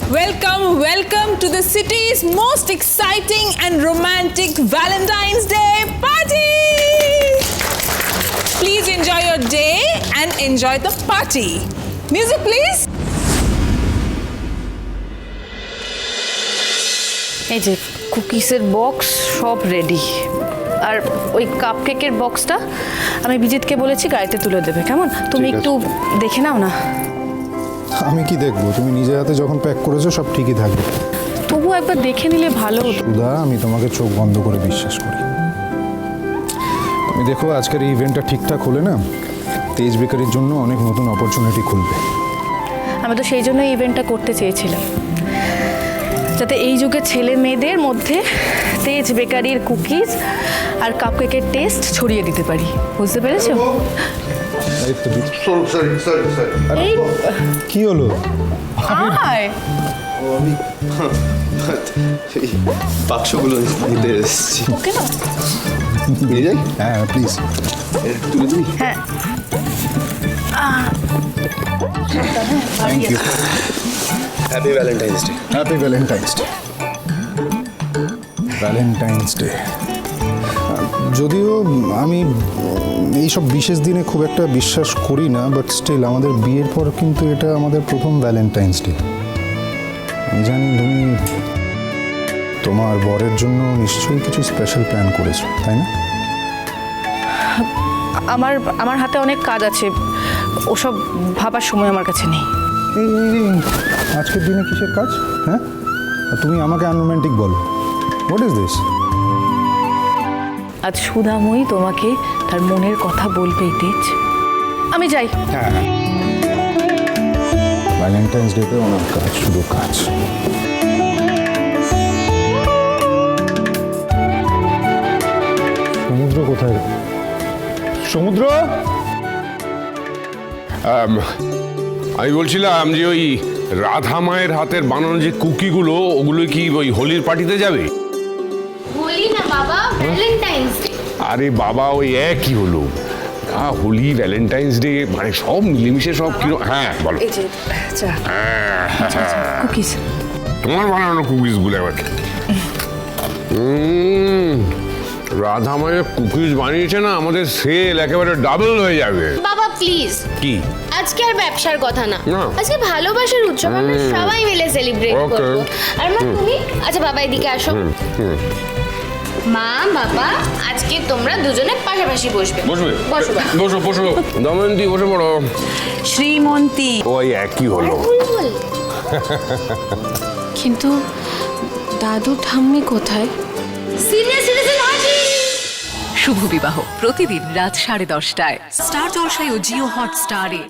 Welcome to the city's most exciting and romantic Valentine's Day party! Please enjoy your day and enjoy the party. Music, please. এই যে কুকিজের box সব ready, আর ওই কাপকেকের বক্সটা আমি বিজিতকে বলেছি গাড়িতে তুলে দেবে, কেমন? তুমি একটু দেখে নাও না। আমি কি দেখবো? তুমি নিজে হাতে যখন প্যাক করেছো সব ঠিকই থাকবে। তবু একবার দেখে নিলে ভালো হতো। সুধা, আমি তোমাকে চোখ বন্ধ করে বিশ্বাস করি। তুমি দেখো, আজকের এই ইভেন্টটা ঠিকঠাক হলে না, তেজ বেকারির জন্য অনেক নতুন অপরচুনিটি খুলবে। আমি তো সেই জন্য ইভেন্টটা করতে চেয়েছিলাম, যাতে এই যুগের ছেলে মেয়েদের মধ্যে তেজ বেকারির কুকিজ আর কাপকেকের টেস্ট ছড়িয়ে দিতে পারি। বুঝতে পেরেছো? এই কি হলো? হাই, আমি এই বাক্সগুলো নিতে এসেছি। ওকে না? নিয়ে যাই? হ্যাঁ প্লিজ। তুলে দিবি? হ্যাঁ। Thank you. Happy Valentine's Day. Happy Valentine's Day. Valentine's Day. যদিও আমি এইসব বিশেষ দিনে খুব একটা বিশ্বাস করি না, বাট স্টিল আমাদের বিয়ের পর কিন্তু এটা আমাদের প্রথম ভ্যালেন্টাইন্স ডে। আমি জানি তুমি তোমার বরের জন্য নিশ্চয়ই কিছু স্পেশাল প্ল্যান করেছো, তাই না? আমার হাতে অনেক কাজ আছে, ওসব ভাবার সময় আমার কাছে নেই। এই আজকের দিনে কিসের কাজ? হ্যাঁ, আর তুমি আমাকে আনরোম্যান্টিক বলো। What is this? আজ সুধাময়ী তোমাকে তার মনের কথা বলবেই তেজ। আমি যাই। হ্যাঁ, ভ্যালেন্টাইন্স ডেতে অনেক কাজ, শুধু কাজ। সমুদ্র কোথায়? সমুদ্র, আমি বলছিলাম যে ওই রাধা মায়ের হাতের বানানো যে কুকিগুলো, ওগুলো কি ওই হোলির পার্টিতে যাবে? হোলি না বাবা, ভ্যালেন্টাইন্স ডে। আরে বাবা, ওই একই হলো। হোলি, ভ্যালেন্টাইন্স ডে, মানে সব মিলেমিশে সব কিরকম। হ্যাঁ বলো। এই যে চা, কুকিজ। তোমার বানানো কুকিজগুলো এবার রাধা মায়ের কুকিজ বানিয়েছে না, আমাদের সেল একেবারে ডাবল হয়ে যাবে। বাবা প্লিজ, কি আজকে আর ব্যবসার কথা না, না। আজকে ভালোবাসার উৎসব, আমরা সবাই মিলে সেলিব্রেট Okay. করব। আর মা তুমি, আচ্ছা বাবা এদিকে আসো। মা বাবা, আজকে তোমরা দুজনে পাশাপাশি বসবে। বসবে? বসো বাবা। বসো বসো। দময়ন্তী বসে পড়ো। শ্রীমন্তী। ওই একই হলো। বুলবুল, কিন্তু দাদু ঠাম্মি কোথায়? সিনিয়র সিটিজেন হাজি। শুভ বিবাহ প্রতিদিন রাত 10:30টায় স্টার জলসায় ও জিও হটস্টারে।